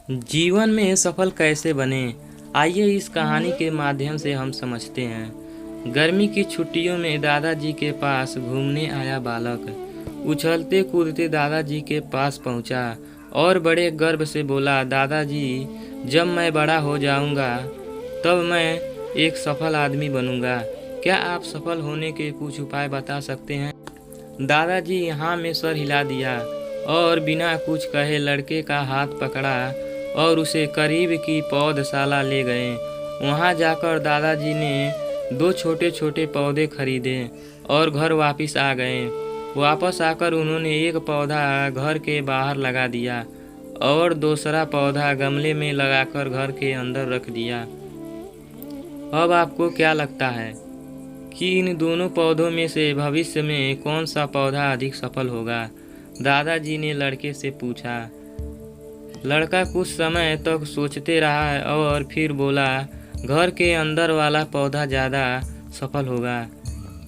जीवन में सफल कैसे बने, आइए इस कहानी के माध्यम से हम समझते हैं। गर्मी की छुट्टियों में दादाजी के पास घूमने आया बालक उछलते कूदते दादाजी के पास पहुंचा और बड़े गर्व से बोला, दादाजी, जब मैं बड़ा हो जाऊंगा तब मैं एक सफल आदमी बनूंगा। क्या आप सफल होने के कुछ उपाय बता सकते हैं? दादाजी हाँ में सर हिला दिया और बिना कुछ कहे लड़के का हाथ पकड़ा और उसे करीब की पौधशाला ले गए। वहां जाकर दादाजी ने 2 छोटे छोटे पौधे खरीदे और घर वापस आ गए। वापस आकर उन्होंने एक पौधा घर के बाहर लगा दिया और दूसरा पौधा गमले में लगाकर घर के अंदर रख दिया। अब आपको क्या लगता है कि इन दोनों पौधों में से भविष्य में कौन सा पौधा अधिक सफल होगा? दादाजी ने लड़के से पूछा। लड़का कुछ समय तक सोचते रहा और फिर बोला, घर के अंदर वाला पौधा ज़्यादा सफल होगा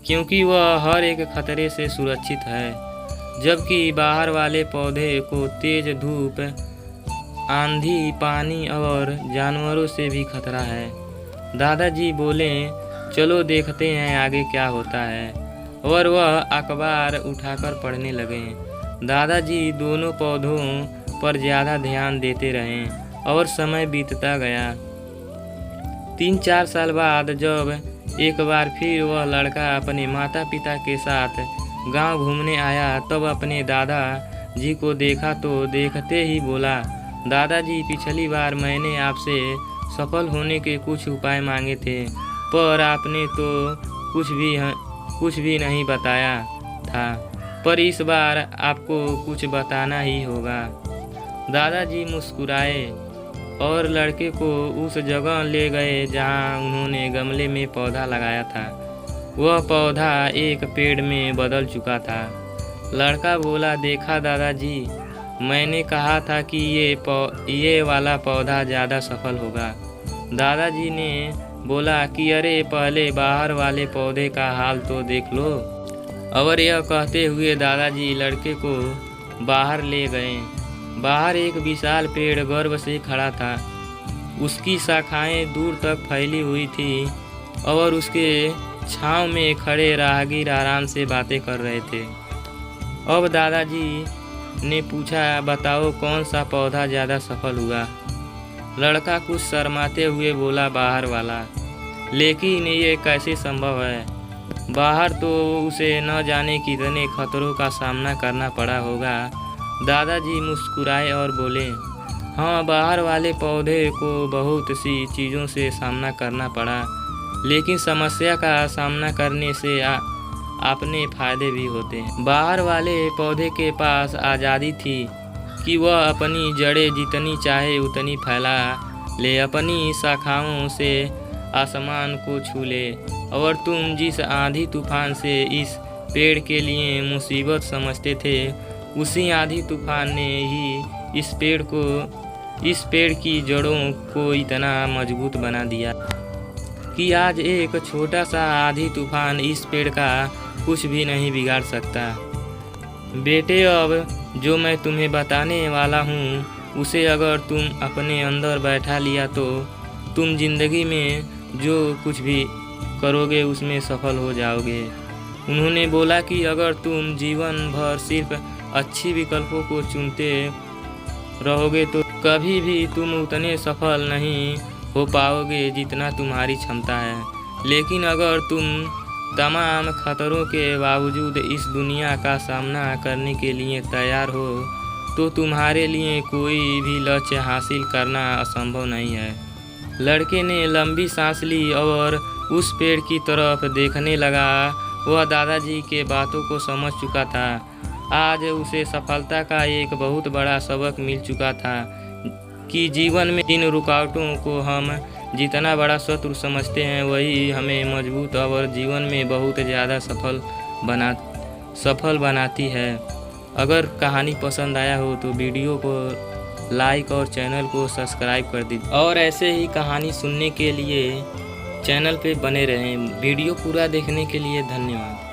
क्योंकि वह हर एक खतरे से सुरक्षित है, जबकि बाहर वाले पौधे को तेज धूप, आंधी, पानी और जानवरों से भी खतरा है। दादाजी बोले, चलो देखते हैं आगे क्या होता है, और वह अखबार उठाकर पढ़ने लगे। दादाजी दोनों पौधों पर ज़्यादा ध्यान देते रहे और समय बीतता गया। 3-4 साल बाद जब एक बार फिर वह लड़का अपने माता पिता के साथ गांव घूमने आया, तब अपने दादाजी को देखा तो देखते ही बोला, दादाजी, पिछली बार मैंने आपसे सफल होने के कुछ उपाय मांगे थे, पर आपने तो कुछ भी नहीं बताया था, पर इस बार आपको कुछ बताना ही होगा। दादाजी मुस्कुराए और लड़के को उस जगह ले गए जहां उन्होंने गमले में पौधा लगाया था। वह पौधा एक पेड़ में बदल चुका था। लड़का बोला, देखा दादाजी, मैंने कहा था कि ये वाला पौधा ज़्यादा सफल होगा। दादाजी ने बोला कि अरे, पहले बाहर वाले पौधे का हाल तो देख लो। और यह कहते हुए दादाजी लड़के को बाहर ले गए। बाहर एक विशाल पेड़ गर्व से खड़ा था। उसकी शाखाएं दूर तक फैली हुई थी और उसके छांव में खड़े राहगीर आराम से बातें कर रहे थे। अब दादाजी ने पूछा, बताओ कौन सा पौधा ज़्यादा सफल हुआ? लड़का कुछ शर्माते हुए बोला, बाहर वाला। लेकिन ये कैसे संभव है? बाहर तो उसे न जाने कितने खतरों का सामना करना पड़ा होगा। दादाजी मुस्कुराए और बोले, हाँ, बाहर वाले पौधे को बहुत सी चीज़ों से सामना करना पड़ा, लेकिन समस्या का सामना करने से अपने फायदे भी होते हैं। बाहर वाले पौधे के पास आज़ादी थी कि वह अपनी जड़ें जितनी चाहे उतनी फैला ले, अपनी शाखाओं से आसमान को छू ले। और तुम जिस आंधी तूफान से इस पेड़ के लिए मुसीबत समझते थे, उसी आंधी तूफान ने ही इस पेड़ की जड़ों को इतना मजबूत बना दिया कि आज एक छोटा सा आंधी तूफान इस पेड़ का कुछ भी नहीं बिगाड़ सकता। बेटे, अब जो मैं तुम्हें बताने वाला हूँ, उसे अगर तुम अपने अंदर बैठा लिया तो तुम जिंदगी में जो कुछ भी करोगे उसमें सफल हो जाओगे। उन्होंने बोला कि अगर तुम जीवन भर सिर्फ अच्छी विकल्पों को चुनते रहोगे तो कभी भी तुम उतने सफल नहीं हो पाओगे जितना तुम्हारी क्षमता है। लेकिन अगर तुम तमाम खतरों के बावजूद इस दुनिया का सामना करने के लिए तैयार हो, तो तुम्हारे लिए कोई भी लक्ष्य हासिल करना असंभव नहीं है। लड़के ने लंबी सांस ली और उस पेड़ की तरफ देखने लगा। वह दादाजी के बातों को समझ चुका था। आज उसे सफलता का एक बहुत बड़ा सबक मिल चुका था कि जीवन में जिन रुकावटों को हम जितना बड़ा शत्रु समझते हैं, वही हमें मजबूत और जीवन में बहुत ज़्यादा सफल बनाती है। अगर कहानी पसंद आया हो तो वीडियो को लाइक और चैनल को सब्सक्राइब कर दीजिए, और ऐसे ही कहानी सुनने के लिए चैनल पे बने रहें। वीडियो पूरा देखने के लिए धन्यवाद।